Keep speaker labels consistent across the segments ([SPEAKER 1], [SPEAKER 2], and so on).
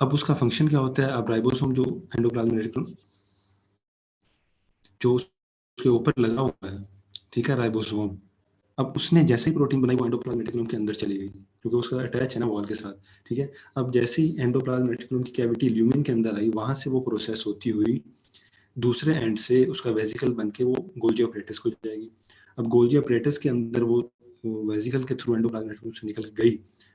[SPEAKER 1] अब उसका फंक्शन क्या होता है, अब राइबोसोम जो एंडोप्लाज्मिक रेटिकुलम जो उसके ऊपर लगा हुआ है, ठीक है, राइबोसोम, अब उसने जैसे ही प्रोटीन बनाई वो एंडोप्लाज्मिक रेटिकुलम के अंदर चली गई, क्योंकि उसका अटैच है ना वॉल के साथ, ठीक है। अब जैसे ही एंडोप्लाज्मिक रेटिकुलम की कैविटी ल्यूमिन के अंदर आई, वहां से वो प्रोसेस होती हुई दूसरे एंड से उसका वेसिकल बन के वो गोल्जी ऑपरेटस को जाएगी। अब गोल्जी ऑपरेटस के अंदर वो वेसिकल के थ्रू एंडोप्लाज्मिक रेटिकुलम से निकल गई,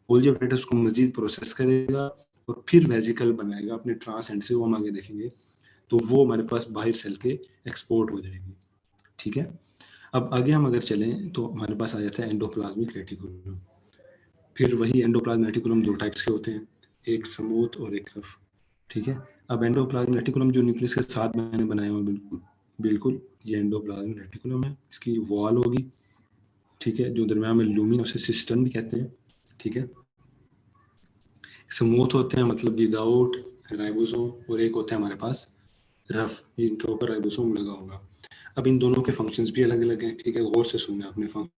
[SPEAKER 1] गोल्जी ऑपरेटस को मजीद प्रोसेस करेगा और फिर वेसिकल बनाएगा अपने ट्रांस एंड से, वो हम आगे देखेंगे। तो वो हमारे पास बाहर सेल के एक्सपोर्ट हो जाएगी, ठीक है। अब आगे हम अगर चलें तो हमारे पास आ जाता है एंडोप्लाज्मिक रेटिकुलम। फिर वही एंडोप्लाज्मिक रेटिकुलम दो टाइप्स के होते हैं, एक स्मूथ और एक रफ, ठीक है। अब एंडोप्लाज्मिक रेटिकुलम जो न्यूक्लियस के साथ मैंने बनाया हुआ, बिल्कुल बिल्कुल ये एंडोप्लाज्मिक रेटिकुलम है, इसकी वॉल होगी, ठीक है, जो दरम्यान में लूमिन, उसे सिस्टम भी कहते हैं, ठीक है। स्मूथ होते हैं मतलब विदाउट राइबोसोम, और एक होता है हमारे पास रफ, जिनके ऊपर राइबोसोम लगा होगा। अब इन दोनों के फंक्शंस भी अलग अलग हैं, ठीक है, गौर से सुनना अपने फंक्शंस।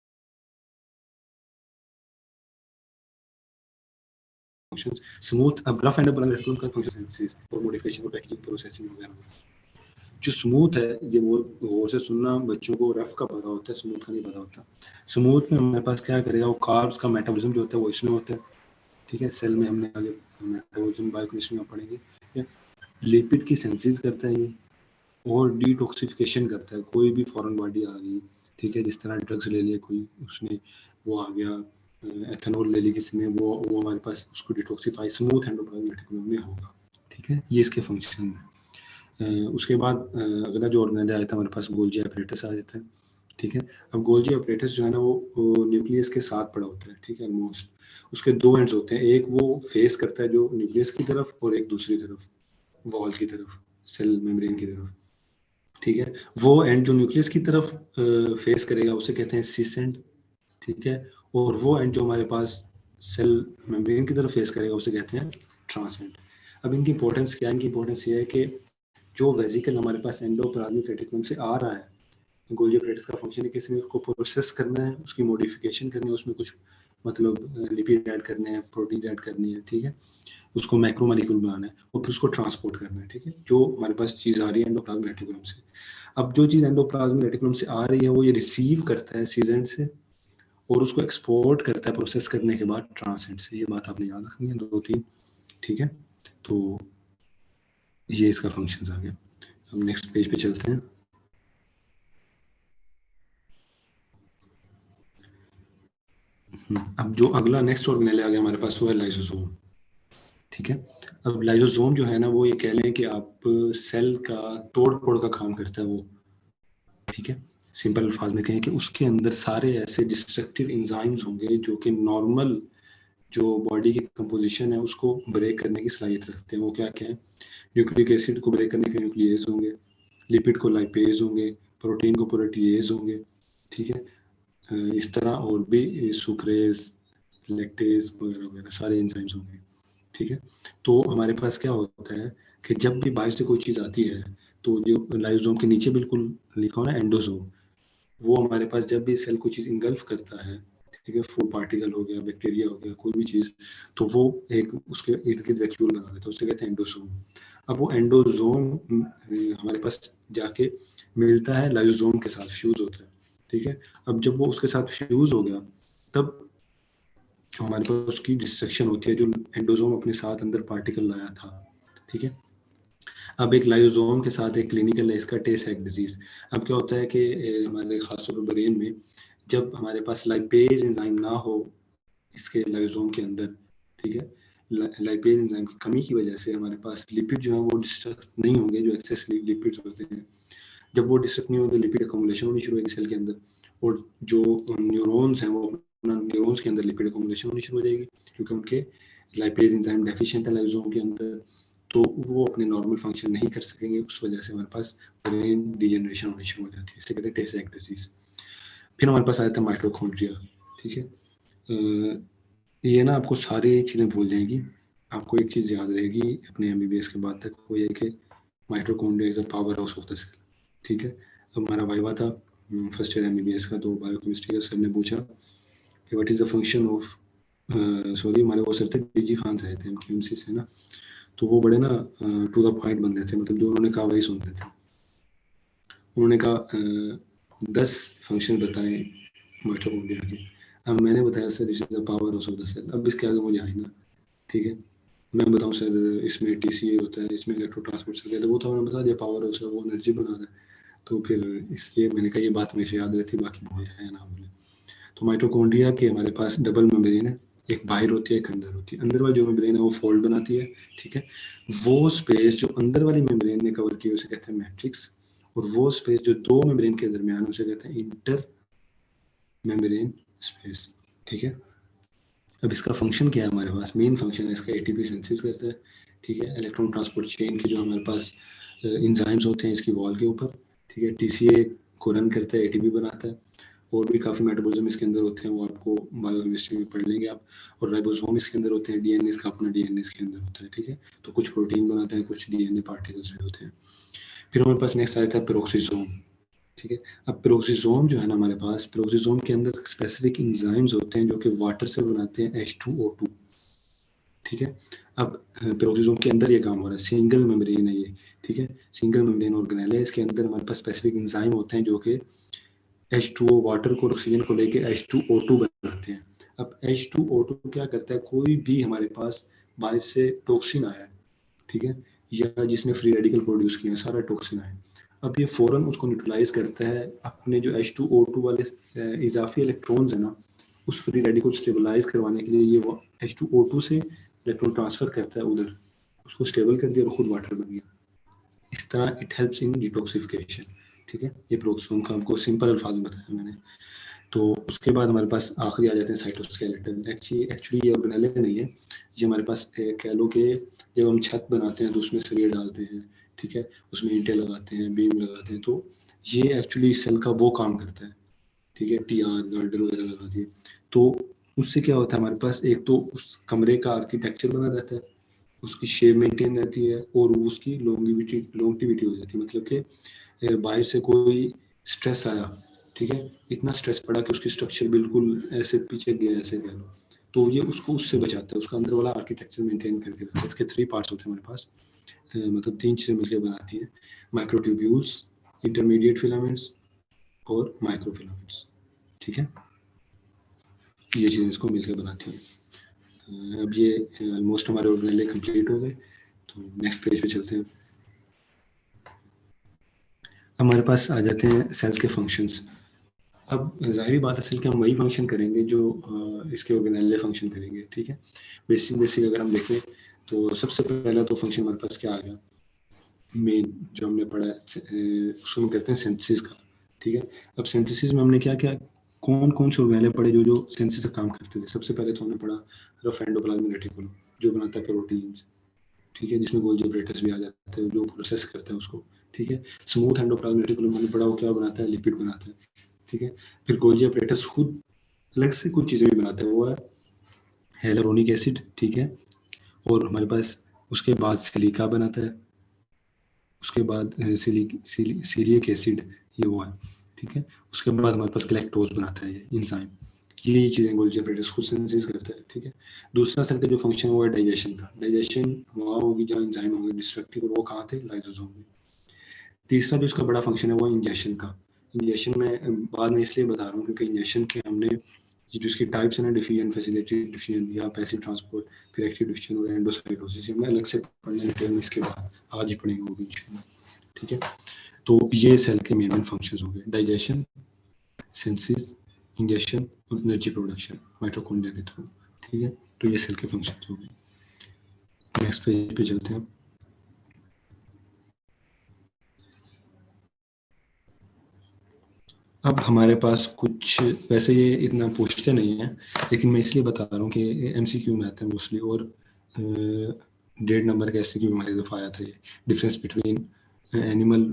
[SPEAKER 1] स्मूथ, अब रफ एंडोप्लाज्मिक रेटिकुलम का फंक्शन सिंथेसिस और मॉडिफिकेशन और पैकेजिंग प्रोसेसिंग वगैरह। जो स्मूथ है, ये वो गौर से सुनना, बच्चों को रफ का पता होता है, स्मूथ का नहीं पता होता। स्मूथ में हमारे पास क्या करेगा, वो कार्ब्स का मेटाबॉलिज्म जो होता है वो इसमें होता है, ठीक है। सेल में हमने आगे मेटाबॉलिज्म बायोकेमिस्ट्री में पढ़ेंगे। लिपिड की सिंथेसिस करता है ये, और डिटॉक्सिफिकेशन करता है। कोई भी फॉरेन बॉडी आ गई, ठीक है, जिस तरह ड्रग्स ले लिए कोई, उसने वो आ गया, एथेनॉल ले ली किसी ने, वो हमारे पास उसको डिटॉक्सिफाई स्मूथ एंडोप्लाज्मिक रेटिकुलम में होगा, ठीक है। ये इसके फंक्शन है। उसके बाद अगला जो ऑर्गेनेल आता है हमारे पास, गोल्जी अपैरेटस आ जाता है, ठीक है। अब गोल्जी अपैरेटस जो है ना वो न्यूक्लियस के साथ पड़ा होता है, ठीक है, ऑलमोस्ट। उसके दो एंड्स होते हैं, एक वो फेस करता है जो न्यूक्लियस की तरफ, और एक दूसरी तरफ वॉल की तरफ, सेल मेम्ब्रेन की तरफ, ठीक है। वो एंड जो न्यूक्लियस की तरफ फेस करेगा उसे कहते हैं सिस एंड, ठीक है। और वो एंड जो हमारे पास सेल मेम्ब्रेन की तरफ फेस करेगा उसे कहते हैं ट्रांस एंड। अब इनकी इंपॉर्टेंस क्या है, इनकी इंपॉर्टेंस ये है कि जो वेसिकल हमारे पास एंडोप्लाज्मिक रेटिकुलम से आ रहा है, गोल्जी ऑपरेटस का फंक्शन है कि इसमें उसको प्रोसेस करना है, उसकी मॉडिफिकेशन करनी है, उसमें कुछ मतलब लिपिड ऐड करने हैं, प्रोटीन ऐड करनी है, ठीक है, उसको मैक्रोमोलेक्यूल बनाना है और फिर उसको ट्रांसपोर्ट करना है, ठीक है, जो हमारे पास चीज आ रही है एंडोप्लाज्मिक रेटिकुलम से। अब जो चीज एंडोप्लाज्मिक रेटिकुलम से आ रही है वो ये रिसीव करता है सीजेंट से, और उसको एक्सपोर्ट करता है प्रोसेस करने के बाद ट्रांसेंट से। ये बात आपने याद रखनी है, दो तीन, ठीक है। तो ये इसका फंक्शन आ गया। अब नेक्स्ट पेज पे चलते हैं। अब जो अगला नेक्स्ट ऑर्गेनेल आ गया हमारे पास, वो है लाइसोसोम, ठीक है। अब लाइसोसोम जो है ना, वो ये कह लें कि आप सेल का तोड़ फोड़ का काम करता है वो, ठीक है। सिंपल अल्फाज में कहें कि उसके अंदर सारे ऐसे डिस्ट्रक्टिव एंजाइम्स होंगे जो कि नॉर्मल जो बॉडी की कंपोजिशन है उसको ब्रेक करने की सलाहियत रखते हैं। वो क्या क्या है, न्यूक्लिक एसिड को ब्रेक करने के न्यूक्लियेज होंगे, लिपिड को लाइपेज होंगे, प्रोटीन को प्रोटीएज होंगे, ठीक है। इस तरह और भी सुक्रेज, लैक्टेज वगैरह वगैरह सारे एंजाइम्स होंगे, ठीक है। तो हमारे पास क्या होता है कि जब भी बाहर से कोई चीज आती है, तो जो लाइसोसोम के नीचे बिल्कुल लिखा हुआ है एंडोसोम, वो हमारे पास जब भी सेल कोई चीज इंगल्फ करता है, ठीक है, फूड पार्टिकल हो गया, बैक्टीरिया हो गया, कोई भी चीज, तो वो एक उसके इर्द गिर्द वैक्यूल बना देता है, उसे कहते हैं एंडोसोम। अब वो एंडोसोम हमारे पास जाके मिलता है लाइसोसोम के साथ, फ्यूज होता है, ठीक है। अब जब वो उसके साथ फ्यूज हो गया, तब जो हमारे पास उसकी डिस्ट्रक्शन होती है, जो एंडोसोम अपने साथ अंदर पार्टिकल लाया था, ठीक है। अब एक लाइसोसोम के साथ एक क्लिनिकल है इसका, टे सेक डिजीज। अब क्या होता है कि हमारे खासतौर पर ब्रेन में जब हमारे पास लाइपेज एंजाइम ना हो इसके लाइसोसोम के अंदर, ठीक है, लाइपेज एंजाइम की कमी की वजह से हमारे पास लिपिड जो है वो डिस्ट्रक्ट नहीं होंगे, जो एक्सेस लिपिड्स होते हैं। जब वो डिस्ट्रक्ट नहीं होंगे, लिपिड अकोमुलेशन होनी शुरू होगी सेल के अंदर, और जो न्यूरॉन्स हैं वो अपना न्यूरॉन्स के अंदर लिपिड अकोमुलेशन होनी शुरू हो जाएगी, क्योंकि उनके लाइपेज एंजाइम डेफिशिएंट है लाइसोसोम के अंदर, तो वो अपने नॉर्मल फंक्शन नहीं कर सकेंगे। उस वजह से हमारे पास ब्रेन डिजेनरेशन होनी शुरू हो जाती है, इसे कहते हैं टे सेक डिजीज। फिर हमारे पास आता है माइटोकॉन्ड्रिया, ठीक है। ये ना आपको सारी चीज़ें भूल जाएगी, आपको एक चीज़ याद रहेगी अपने एमबीबीएस के बाद तक, वो ये कि mitochondria is a powerhouse of the cell, ठीक है। अब हमारा वाइवा था फर्स्ट ईयर एमबीबीएस का, तो बायोकेमिस्ट्री का सर ने पूछा कि what is the function of, sorry हमारे वो सर थे बीजी खान रहे थे एमक्यूएमसी से ना, तो वो बड़े ना टू द पॉइंट बंदे थे, मतलब जो उन्होंने कहा वही सुनते थे। उन्होंने कहा 10 फंक्शन बताए माइटोकॉन्ड्रिया के। अब मैंने बताया sir this is the powerhouse of the cell. अब इसके आगे मुझे आई ना, ठीक है, मैं बताऊं सर इसमें टीसीए होता है, इसमें इलेक्ट्रो ट्रांसपोर्ट होता है, तो वो तो मैंने बता दिया पावर हाउस है, वो एनर्जी बना रहा है। तो फिर इसलिए मैंने कहा ये बात मुझे याद रहती, बाकी भूल जाए ना भूले। तो माइटोकॉन्ड्रिया के हमारे पास डबल मेम्ब्रेन है, एक बाहर होती है एक अंदर होती है। अंदर वाली जो मेम्ब्रेन है वो फोल्ड बनाती है, ठीक है। वो स्पेस जो अंदर वाली मेम्ब्रेन ने कवर की उसे कहते हैं मैट्रिक्स, और वो स्पेस जो दो मेम्ब्रेन के दरमियान उसे कहते हैं इंटर मेम्ब्रेन स्पेस, ठीक है। अब इसका फंक्शन क्या है, हमारे पास मेन फंक्शन है इसका एटीपी सिंथेसिस करता है, ठीक है। इलेक्ट्रॉन ट्रांसपोर्ट चेन के जो हमारे पास एंजाइम्स होते हैं इसकी वॉल के ऊपर, ठीक है। टीसीए को रन करता है, एटीपी बनाता है, और भी काफ़ी मेटाबॉलिज्म इसके अंदर होते हैं, वो आपको बायोकेमिस्ट्री में पढ़ लेंगे आप। और राइबोसोम इसके अंदर होते हैं, डीएनए इसका अपना डीएनए इसके अंदर होता है, ठीक है। तो कुछ प्रोटीन बनाते हैं, कुछ डीएनए पार्टिकल्स भी होते हैं। फिर हमारे पास नेक्स्ट आता है पेरोक्सिसोम, ठीक है। अब पेरोक्सिसोम जो है ना हमारे पास, पेरोक्सिसोम के अंदर स्पेसिफिक एंजाइम्स होते हैं जो कि वाटर से बनाते हैं H2O2, ठीक है। अब पेरोक्सिसोम के अंदर ये काम हो रहा है, सिंगल मेम्ब्रेन है ये, ठीक है। सिंगल मेम्ब्रेन ऑर्गेनेल है, इसके अंदर हमारे पास स्पेसिफिक एंजाइम होते हैं जो कि H2O वाटर को ऑक्सीजन को लेके H2O2 बनाते हैं। अब H2O2 क्या करता है, कोई भी हमारे पास बाहर से टॉक्सिन आया है, ठीक है, या जिसने फ्री रेडिकल प्रोड्यूस किया है, सारा टॉक्सिन आया, अब ये फौरन उसको न्यूट्रलाइज करता है, अपने जो H2O2 वाले इजाफी इलेक्ट्रॉन्स है ना, उस फ्री रेडिकल स्टेबलाइज करवाने के लिए ये वो H2O2 से इलेक्ट्रॉन ट्रांसफर करता है उधर, उसको स्टेबल कर दिया और खुद वाटर बन गया। इस तरह इट हेल्प्स इन डिटॉक्सिफिकेशन, ठीक है। ये पेरोक्सोम का आपको सिंपल अल्फाज में बताया मैंने। तो उसके बाद हमारे पास आखिरी आ जाते हैं साइटोस्केलेटन। एक्चुअली ये ऑर्गेनेल नहीं है, ये हमारे पास कह लो कि जब हम छत बनाते हैं तो उसमें सरिया डालते हैं, ठीक है, उसमें ईंटें लगाते हैं, बीम लगाते हैं, तो ये एक्चुअली सेल का वो काम करता है, ठीक है। टीआर गर्डर वगैरह लगा दिए, तो उससे क्या होता है, हमारे पास एक तो उस कमरे का आर्किटेक्चर बना रहता है, उसकी शेप मेंटेन रहती है, और उसकी लॉन्गिविटी हो जाती है, मतलब कि बाहर से कोई स्ट्रेस आया, ठीक है, इतना स्ट्रेस पड़ा कि उसकी स्ट्रक्चर बिल्कुल ऐसे पीछे गया, ऐसे कह लो, तो ये उसको उससे बचाता है, उसका अंदर वाला आर्किटेक्चर मेंटेन करके रखता है। इसके 3 पार्ट्स होते हैं हमारे पास, मतलब 3 चीजें मिलकर बनाती है, माइक्रोट्यूब्यूल्स, इंटरमीडिएट फिलामेंट्स और माइक्रोफिलामेंट्स, ठीक है। ये चीजें इसको मिलकर बनाती है। अब ये ऑलमोस्ट हमारे ऑर्गेनेल कंप्लीट हो गए, तो नेक्स्ट पेज पे चलते हैं। हमारे पास आ जाते हैं सेल्स के फंक्शंस। अब जाहिर बात है सेल के हम वही फंक्शन करेंगे जो इसके ऑर्गेनेल फंक्शन करेंगे, ठीक है। बेसिक बेसिक अगर हम देखें तो सबसे पहला तो फंक्शन हमारे पास क्या आ गया, मेन जो हमने पढ़ा है उसको हम कहते हैं सिंथेसिस का, ठीक है। अब सिंथेसिस में हमने क्या क्या कौन कौन से ऑर्गेनेल पढ़े जो जो सिंथेसिस का काम करते थे। सबसे पहले तो हमने पढ़ा रफ एंडोप्लाज्मिक रेटिकुलम जो बनाता है प्रोटीन्स, ठीक है, जिसमें गोल्गी apparatus भी आ जाता है जो प्रोसेस करता है उसको, ठीक है। स्मूथ एंडोप्लाज्मिक रेटिकुलम हमने पढ़ा वो क्या बनाता है, लिपिड बनाता है, ठीक है। फिर गोल्गी apparatus खुद अलग से कुछ चीजें भी बनाता है, वो है हेलोरोनिक एसिड, ठीक है। और हमारे पास उसके बाद सिलिका बनाता है, उसके बाद सिलिक एसिड, ये वो है, ठीक है। उसके बाद हमारे पास गैलेक्टोज बनाता है ये एंजाइम, ये चीजें गोल्गी apparatus खुद सिंथेसिस करता है, ठीक है। दूसरा सेल का जो फंक्शन है वो है डाइजेशन का। डाइजेशन वहाँ होगी जहाँ एंजाइम होंगे डिस्ट्रक्टिव, और वो कहाँ थे, लाइसोसोम में। तीसरा जो इसका बड़ा फंक्शन है वो इंजेक्शन का। इंजेक्शन में बाद में इसलिए बता रहा हूँ क्योंकि इंजेक्शन के हमने जो इसकी टाइप्स है ना, डिफिजन, फैसिलिटेटेड डिफिजन या पैसिव ट्रांसपोर्ट, फिर एक्टिव डिफिजन और एंडोसाइटोसिस, हमने अलग से पढ़ने डिटेल में इसके बाद आज ही पढ़ेंगे वो भी इंशाल्लाह, ठीक है। तो ये सेल के मेन फंक्शंस हो गए, डाइजेशन, सिंथेसिस, इंजेक्शन और एनर्जी प्रोडक्शन माइटोकॉन्ड्रिया के थ्रू, ठीक है। तो ये सेल के फंक्शंस हो गए। नेक्स्ट पेज पे चलते हैं। अब हमारे पास कुछ, वैसे ये इतना पूछते नहीं है लेकिन मैं इसलिए बता रहा हूँ कि एमसीक्यू में आता है मोस्टली, और 1.5 नंबर का ऐसे क्यों हमारे दफा आया था ये, difference between animal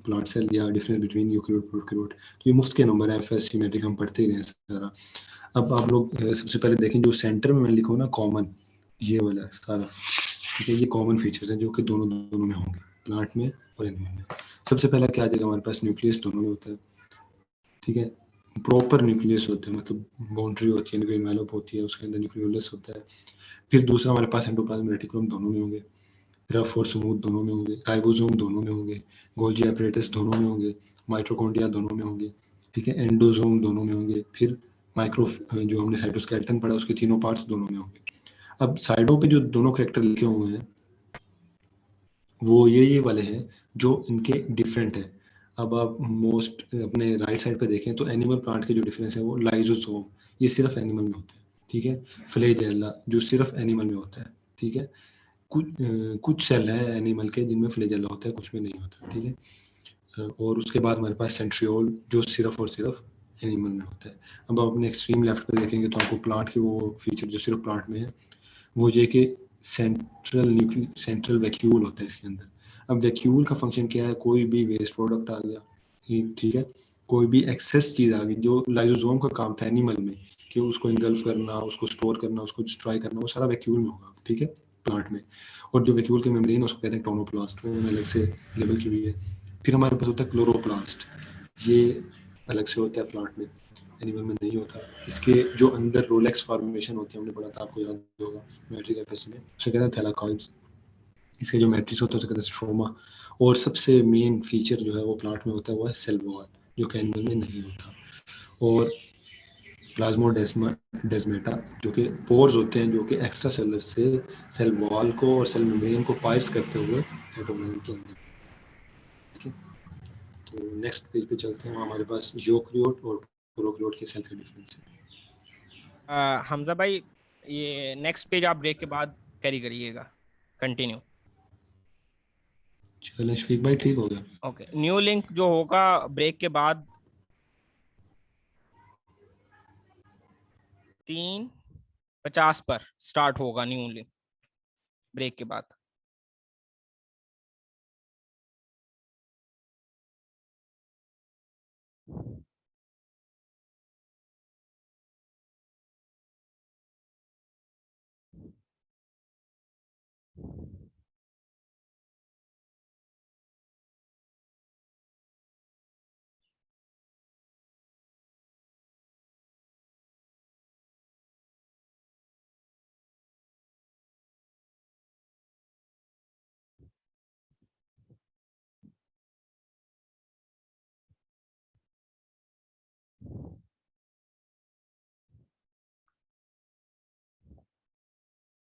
[SPEAKER 1] plant cell या डिफरेंस बिटवीन यूकेरियोट प्रोकैरियोट। तो ये मुफ्त के नंबर है, एफएस सिमेट्रिक हम पढ़ते ही रहे सारा। अब आप लोग सबसे पहले देखें जो सेंटर में मैं लिखा हूँ ना कॉमन, ये वाला सारा, ठीक है, ये कॉमन फीचर्स हैं जो कि दोनों दोनों में होंगे, प्लांट में और एनिमल में। सबसे पहला क्या आ जाएगा, हमारे पास न्यूक्लियस दोनों में होता है, ठीक है। प्रॉपर न्यूक्लियस होते हैं, मतलब बाउंड्री होती है, एनवेलप होती है, उसके अंदर न्यूक्लियोलस होता है। फिर दूसरा हमारे पास एंडोप्लाज्मिक रेटिकुलम दोनों में होंगे। रफ और स्मूथ दोनों में होंगे, राइबोसोम दोनों में होंगे, गोल्जी एपरेटस दोनों में होंगे, माइटोकॉन्ड्रिया दोनों में होंगे, ठीक है, एंडोसोम दोनों में होंगे, फिर माइक्रो जो हमने साइटोस्केलेटन पढ़ा उसके तीनों पार्ट्स दोनों में होंगे। अब साइडों पे जो दोनों कैरेक्टर लिखे हुए हैं वो ये वाले हैं जो इनके डिफरेंट है। अब आप मोस्ट अपने राइट साइड पे देखें तो एनिमल प्लांट के जो डिफरेंस है वो लाइजोसोम, ये सिर्फ एनिमल में होता है, ठीक है, फ्लेजेला जो सिर्फ एनिमल में होता है, ठीक है, कुछ सेल है एनिमल के जिनमें फ्लेजेला होता है, कुछ में नहीं होता, ठीक है। और उसके बाद हमारे पास सेंट्रियोल जो सिर्फ और सिर्फ एनिमल में होता है। अब आप अपने एक्सट्रीम लेफ्ट पे देखेंगे तो आपको प्लांट के वो फीचर जो सिर्फ प्लांट में है वो ये कि सेंट्रल वैक्यूल होता है इसके अंदर। अब वैक्यूल का फंक्शन क्या है, कोई भी वेस्ट प्रोडक्ट आ गया, ठीक है, कोई भी एक्सेस चीज आ गई जो लाइसोसोम का काम था एनिमल में कि उसको इंगल्फ करना, उसको स्टोर करना, उसको डिस्ट्रॉय करना, वो सारा वैक्यूल में होगा, ठीक है, प्लांट में। और जो वैक्यूल की मेम्ब्रेन उसको कहते हैं टोनोप्लास्ट, वो अलग से लेवल की हुई है। फिर हमारे पास होता है क्लोरोप्लास्ट, ये अलग से होता है प्लांट में, एनिमल में नहीं होता। इसके जो अंदर रोलेक्स फॉर्मेशन होती है, हमने पढ़ा था, आपको याद होगा मैट्रिक एपिस में, उसे कहते हैं थैलाकॉइड्स। इसके जो मैट्रिक्स होता है उसे कहते हैं स्ट्रोमा। और सबसे मेन फीचर जो है वो प्लांट में होता है वो है सेल वॉल, जो कि एनिमल में नहीं होता। और प्लाज्मोडेस्माटा जो कि पोर्स होते हैं जो कि एक्स्ट्रा सेलर से सेल वॉल को और सेल मेम्ब्रेन को पाइस करते हुए साइटोप्लाज्म के अंदर, ठीक है। तो नेक्स्ट पेज पे चलते हैं, हमारे पास यूकेरियोट और प्रोकैरियोट के सेल का डिफरेंस है।
[SPEAKER 2] हमजा भाई, ये नेक्स्ट पेज आप ब्रेक के बाद कैरी करिएगा, कंटिन्यू।
[SPEAKER 1] चलो शफीक भाई ठीक हो गया।
[SPEAKER 2] ओके, न्यू लिंक जो होगा ब्रेक के बाद 3:50 पर स्टार्ट होगा न्यू लिंक, ब्रेक के बाद।